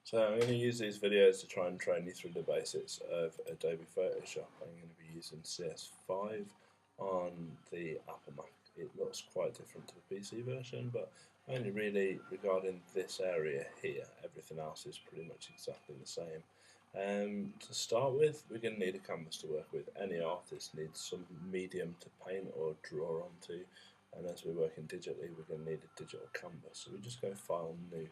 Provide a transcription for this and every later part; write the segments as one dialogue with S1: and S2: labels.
S1: So I'm going to use these videos to try and train you through the basics of Adobe Photoshop. I'm going to be using CS5 on the Apple Mac. It looks quite different to the PC version, but only really regarding this area here. Everything else is pretty much exactly the same. To start with, we're going to need a canvas to work with. Any artist needs some medium to paint or draw onto, and as we're working digitally, we're going to need a digital canvas. So we just go File, New.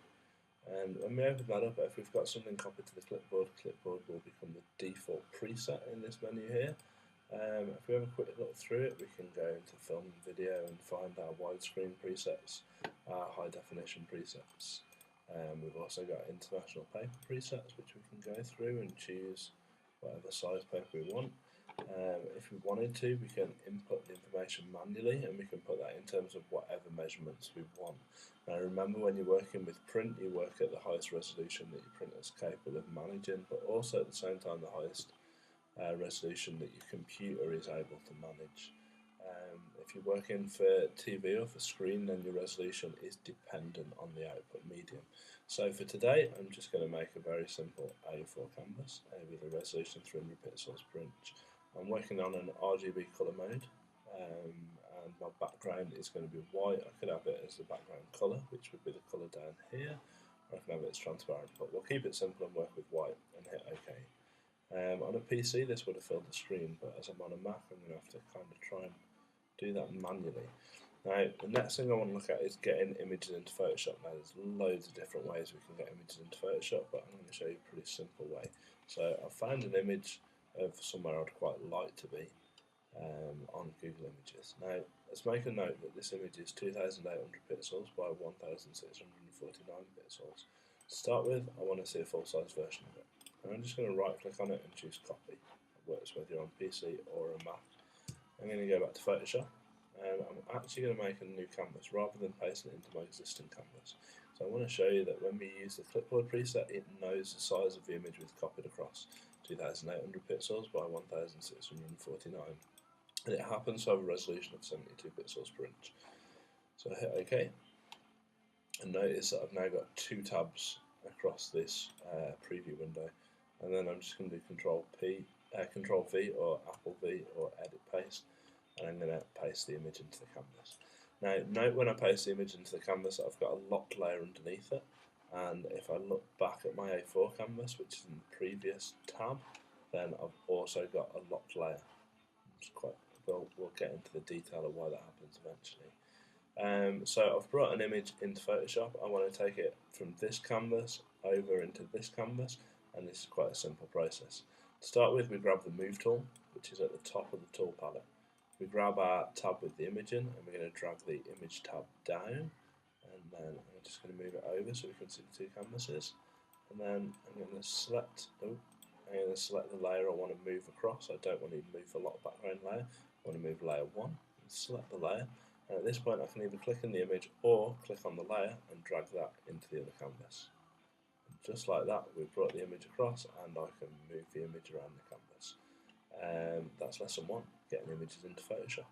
S1: And when we open that up, if we've got something copied to the clipboard, clipboard will become the default preset in this menu here. If we have a quick look through it, we can go into film and video and find our widescreen presets, our high definition presets. We've also got international paper presets, which we can go through and choose whatever size paper we want. If we wanted to, we can input the information manually, and we can put that in terms of whatever measurements we want. Now remember, when you're working with print, you work at the highest resolution that your printer is capable of managing, but also at the same time the highest resolution that your computer is able to manage. If you're working for TV or for screen, then your resolution is dependent on the output medium. So for today, I'm just going to make a very simple A4 canvas with a resolution 300 pixels per inch. I'm working on an RGB colour mode, and my background is going to be white. I could have it as the background colour, which would be the colour down here, or I can have it as transparent, but we'll keep it simple and work with white and hit OK. On a PC this would have filled the screen, but as I'm on a Mac I'm going to have to kind of try and do that manually. Now the next thing I want to look at is getting images into Photoshop. Now there's loads of different ways we can get images into Photoshop, but I'm going to show you a pretty simple way. So I've found an image of somewhere I'd quite like to be on Google Images. Now let's make a note that this image is 2800 pixels by 1649 pixels. To start with, I want to see a full-size version of it. And I'm just going to right click on it and choose copy. It works whether you're on PC or a Mac. I'm going to go back to Photoshop, and I'm actually going to make a new canvas rather than pasting it into my existing canvas. So I want to show you that when we use the clipboard preset, it knows the size of the image we've copied across, 2800 pixels by 1649. And it happens to have a resolution of 72 pixels per inch. So I hit OK, and notice that I've now got two tabs across this preview window, and then I'm just going to do Control V or Apple V or Edit Paste, and I'm going to paste the image into the canvas. Now note when I paste the image into the canvas I've got a locked layer underneath it, and if I look back at my A4 canvas, which is in the previous tab, then I've also got a locked layer. We'll get into the detail of why that happens eventually. So I've brought an image into Photoshop. I want to take it from this canvas over into this canvas, and this is quite a simple process. To start with, we grab the Move tool, which is at the top of the tool palette. We grab our tab with the image in, and we're going to drag the image tab down, and then I'm just going to move it over so we can see the two canvases. And then I'm going to select the layer I want to move across. I don't want to move a lot of background layer. I want to move layer 1 and select the layer. And at this point I can either click on the image or click on the layer and drag that into the other canvas. And just like that, we've brought the image across, and I can move the image around the canvas. That's lesson 1, getting images into Photoshop.